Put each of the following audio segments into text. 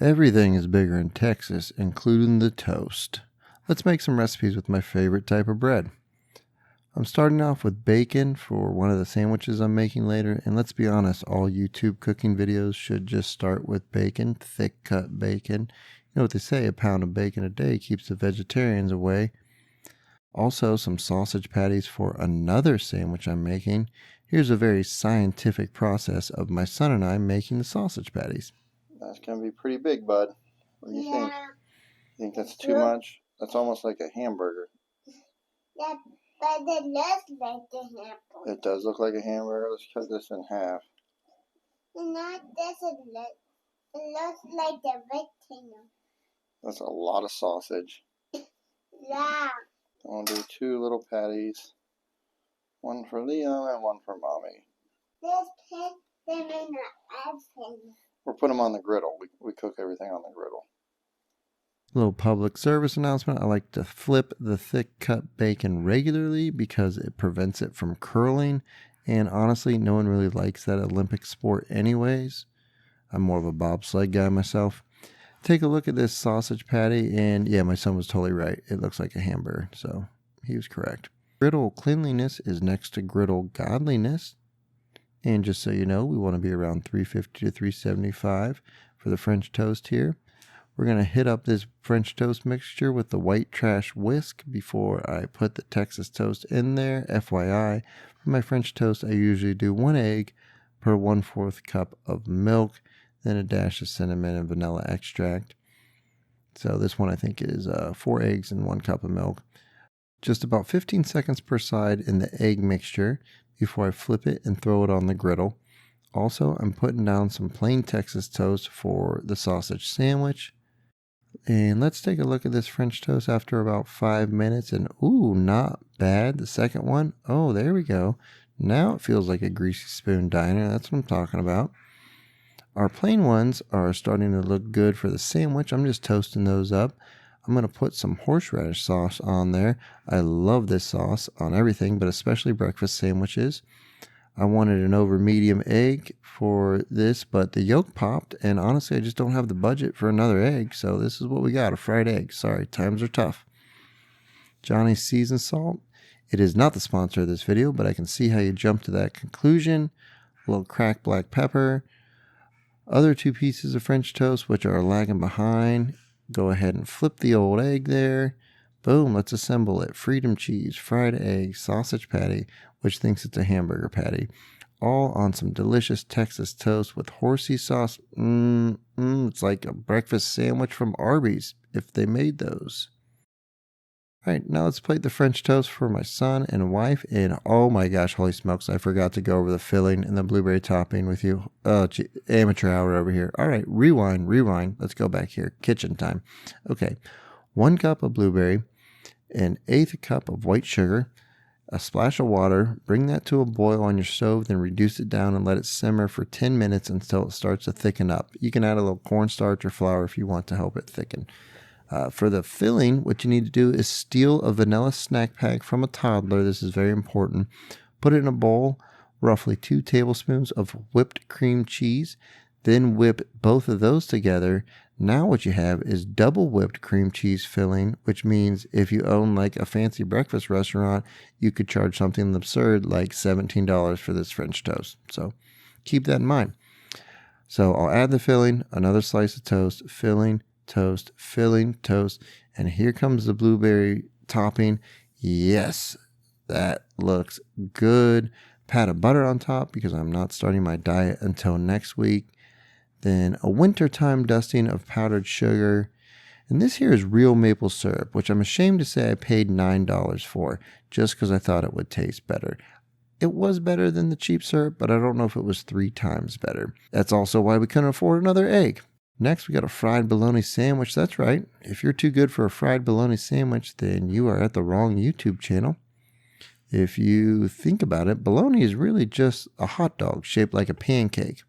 Everything is bigger in Texas, including the toast. Let's make some recipes with my favorite type of bread. I'm starting off with bacon for one of the sandwiches I'm making later, and let's be honest, all YouTube cooking videos should just start with bacon, thick cut bacon. You know what they say, a pound of bacon a day keeps the vegetarians away. Also, some sausage patties for another sandwich I'm making. Here's a very scientific process of my son and I making the sausage patties. That's going to be pretty big, bud. What do you think? You think that's too much? That's almost like a hamburger. Yeah, but it looks like a hamburger. It does look like a hamburger. Let's cut this in half. Not this, it looks like a rectangle. That's a lot of sausage. Yeah. I'm going to do 2 little patties. One for Liam and one for Mommy. Let's put them in the oven. We'll put them on the griddle. We cook everything on the griddle. Little public service announcement. I like to flip the thick cut bacon regularly because it prevents it from curling. And honestly, no one really likes that Olympic sport anyways. I'm more of a bobsled guy myself. Take a look at this sausage patty, and yeah, my son was totally right. It looks like a hamburger, so he was correct. Griddle cleanliness is next to griddle godliness. And just so you know, we want to be around 350 to 375 for the French toast here. We're going to hit up this French toast mixture with the white trash whisk before I put the Texas toast in there. FYI, for my French toast, I usually do 1 egg per 1/4 cup of milk, then a dash of cinnamon and vanilla extract. So this one I think is 4 eggs and 1 cup of milk. Just about 15 seconds per side in the egg mixture before I flip it and throw it on the griddle. Also, I'm putting down some plain Texas toast for the sausage sandwich. And let's take a look at this French toast after about 5 minutes. And ooh, not bad. The second one, oh, there we go. Now it feels like a greasy spoon diner. That's what I'm talking about. Our plain ones are starting to look good for the sandwich. I'm just toasting those up. I'm going to put some horseradish sauce on there. I love this sauce on everything, but especially breakfast sandwiches. I wanted an over medium egg for this, but the yolk popped, and honestly, I just don't have the budget for another egg, so this is what we got, a fried egg. Sorry, times are tough. Johnny's seasoned salt. It is not the sponsor of this video, but I can see how you jump to that conclusion. A little cracked black pepper. Other 2 pieces of French toast, which are lagging behind. Go ahead and flip the old egg there. Boom, let's assemble it. Freedom cheese, fried egg, sausage patty, which thinks it's a hamburger patty. All on some delicious Texas toast with horsey sauce. It's like a breakfast sandwich from Arby's, if they made those. All right, now let's plate the French toast for my son and wife. And oh my gosh, holy smokes, I forgot to go over the filling and the blueberry topping with you. Oh, gee, amateur hour over here. All right, rewind. Let's go back here. Kitchen time. Okay, 1 cup of blueberry, 1/8 cup of white sugar, a splash of water. Bring that to a boil on your stove, then reduce it down and let it simmer for 10 minutes until it starts to thicken up. You can add a little cornstarch or flour if you want to help it thicken. For the filling, what you need to do is steal a vanilla snack pack from a toddler. This is very important. Put it in a bowl, roughly 2 tablespoons of whipped cream cheese. Then whip both of those together. Now what you have is double whipped cream cheese filling, which means if you own like a fancy breakfast restaurant, you could charge something absurd like $17 for this French toast. So keep that in mind. So I'll add the filling, another slice of toast, filling, toast, and here comes the blueberry topping. Yes, that looks good. Pat of butter on top because I'm not starting my diet until next week. Then a wintertime dusting of powdered sugar. And this here is real maple syrup, which I'm ashamed to say I paid $9 for just because I thought it would taste better. It was better than the cheap syrup, but I don't know if it was 3 times better. That's also why we couldn't afford another egg. Next, we got a fried bologna sandwich. That's right. If you're too good for a fried bologna sandwich, then you are at the wrong YouTube channel. If you think about it, bologna is really just a hot dog shaped like a pancake.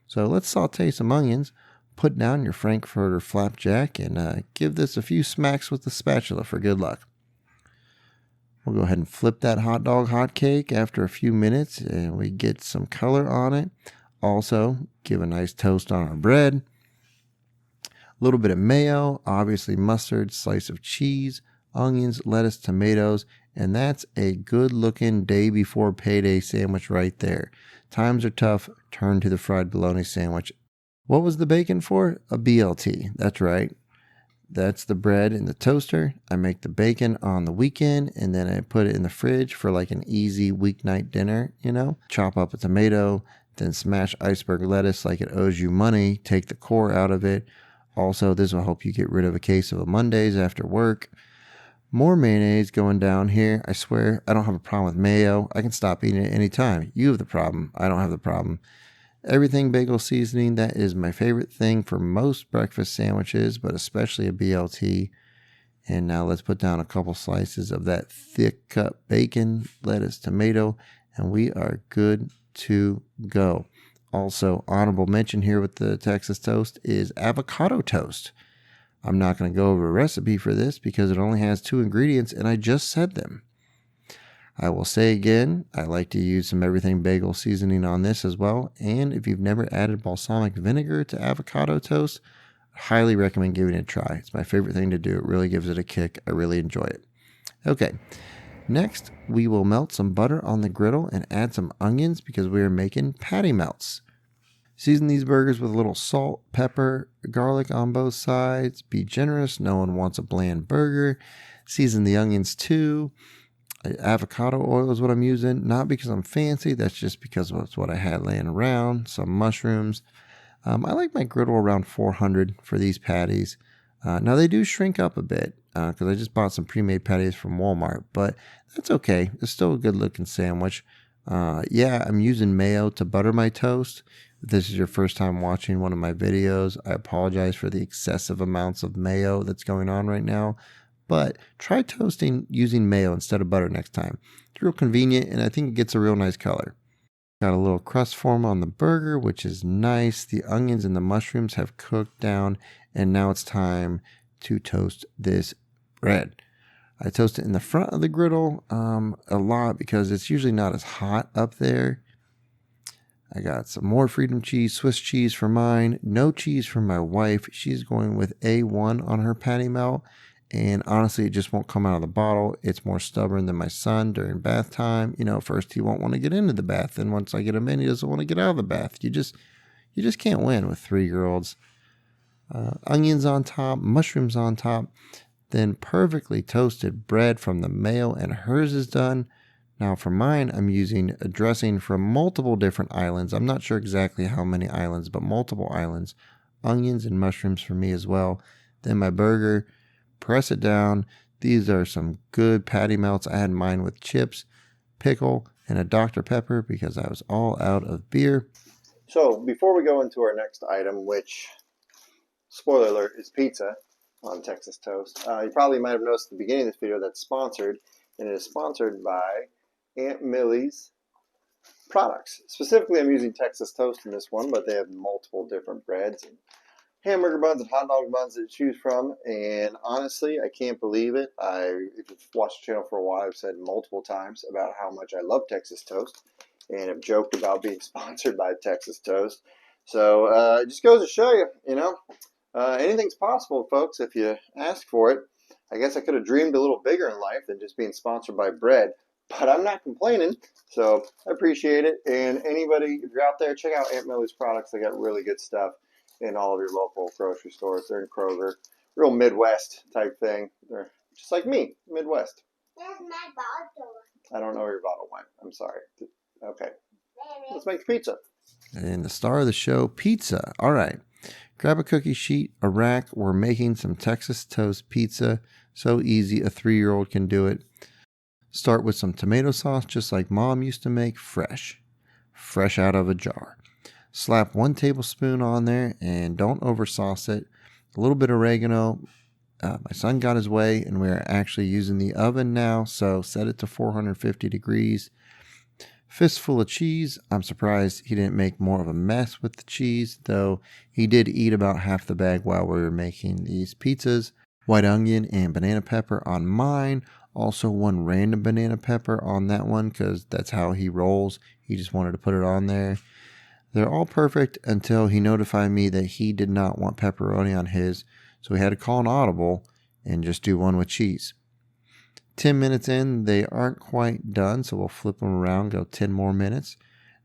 So let's saute some onions, put down your Frankfurter flapjack, and give this a few smacks with the spatula for good luck. We'll go ahead and flip that hot dog hot cake after a few minutes, and we get some color on it. Also, give a nice toast on our bread. A little bit of mayo, obviously mustard, slice of cheese, onions, lettuce, tomatoes, and that's a good looking day before payday sandwich right there. Times are tough, turn to the fried bologna sandwich. What was the bacon for? A BLT, that's right. That's the bread in the toaster. I make the bacon on the weekend and then I put it in the fridge for like an easy weeknight dinner, Chop up a tomato, then smash iceberg lettuce like it owes you money. Take the core out of it. Also, this will help you get rid of a case of Mondays after work. More mayonnaise going down here. I swear, I don't have a problem with mayo. I can stop eating it anytime. You have the problem. I don't have the problem. Everything bagel seasoning, that is my favorite thing for most breakfast sandwiches, but especially a BLT. And now let's put down a couple slices of that thick cut bacon, lettuce, tomato, and we are good to go. Also, honorable mention here with the Texas toast is avocado toast. I'm not going to go over a recipe for this because it only has 2 ingredients and I just said them. I will say again, I like to use some everything bagel seasoning on this as well. And if you've never added balsamic vinegar to avocado toast, I highly recommend giving it a try. It's my favorite thing to do. It really gives it a kick. I really enjoy it. Okay, next we will melt some butter on the griddle and add some onions because we are making patty melts. Season these burgers with a little salt, pepper, garlic on both sides. Be generous. No one wants a bland burger. Season the onions too. Avocado oil is what I'm using, not because I'm fancy, that's just because it's what I had laying around. Some mushrooms. I like my griddle around 400 for these patties. Now they do shrink up a bit because I just bought some pre-made patties from Walmart, but that's okay. It's still a good looking sandwich. I'm using mayo to butter my toast. If this is your first time watching one of my videos, I apologize for the excessive amounts of mayo that's going on right now. But try toasting using mayo instead of butter next time. It's real convenient, and I think it gets a real nice color. Got a little crust form on the burger, which is nice. The onions and the mushrooms have cooked down, and now it's time to toast this bread. I toast it in the front of the griddle a lot because it's usually not as hot up there. I got some more Freedom cheese, Swiss cheese for mine. No cheese for my wife. She's going with A1 on her patty melt. And honestly, it just won't come out of the bottle. It's more stubborn than my son during bath time. First he won't want to get into the bath. Then once I get him in, he doesn't want to get out of the bath. You just can't win with 3-year-olds. Onions on top, mushrooms on top, then perfectly toasted bread from the mayo, and hers is done. Now for mine, I'm using a dressing from multiple different islands. I'm not sure exactly how many islands, but multiple islands. Onions and mushrooms for me as well. Then my burger. Press it down. These are some good patty melts. I had mine with chips, pickle, and a Dr. Pepper because I was all out of beer. So before we go into our next item, which, spoiler alert, is pizza on Texas Toast, you probably might have noticed at the beginning of this video that's sponsored, and it is sponsored by Aunt Millie's products. Specifically, I'm using Texas Toast in this one, but they have multiple different breads and hamburger buns and hot dog buns to choose from, and honestly, I can't believe it. If you've watched the channel for a while, I've said multiple times about how much I love Texas Toast, and have joked about being sponsored by Texas Toast. So it just goes to show you, anything's possible, folks, if you ask for it. I guess I could have dreamed a little bigger in life than just being sponsored by bread, but I'm not complaining, so I appreciate it. And anybody, if you're out there, check out Aunt Millie's products. They got really good stuff in all of your local grocery stores. They're in Kroger. Real Midwest type thing. They're just like me, Midwest. That's my bottle. I don't know where your bottle went. I'm sorry. Okay. Let's make pizza. And the star of the show, pizza. All right. Grab a cookie sheet, a rack. We're making some Texas Toast pizza. So easy, a 3-year-old can do it. Start with some tomato sauce, just like Mom used to make, fresh out of a jar. Slap 1 tablespoon on there and don't oversauce it. A little bit of oregano. My son got his way and we're actually using the oven now, so set it to 450 degrees. Fistful of cheese. I'm surprised he didn't make more of a mess with the cheese, though he did eat about half the bag while we were making these pizzas. White onion and banana pepper on mine. Also 1 random banana pepper on that one because that's how he rolls. He just wanted to put it on there. They're all perfect until he notified me that he did not want pepperoni on his, so we had to call an audible and just do one with cheese. 10 minutes in, they aren't quite done, so we'll flip them around, go 10 more minutes.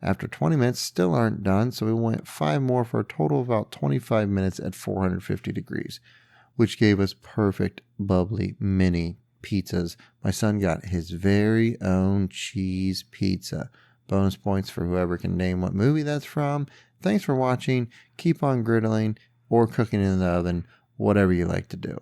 After 20 minutes, still aren't done, so we went 5 more for a total of about 25 minutes at 450 degrees, which gave us perfect, bubbly mini pizzas. My son got his very own cheese pizza. Bonus points for whoever can name what movie that's from. Thanks for watching. Keep on griddling or cooking in the oven, whatever you like to do.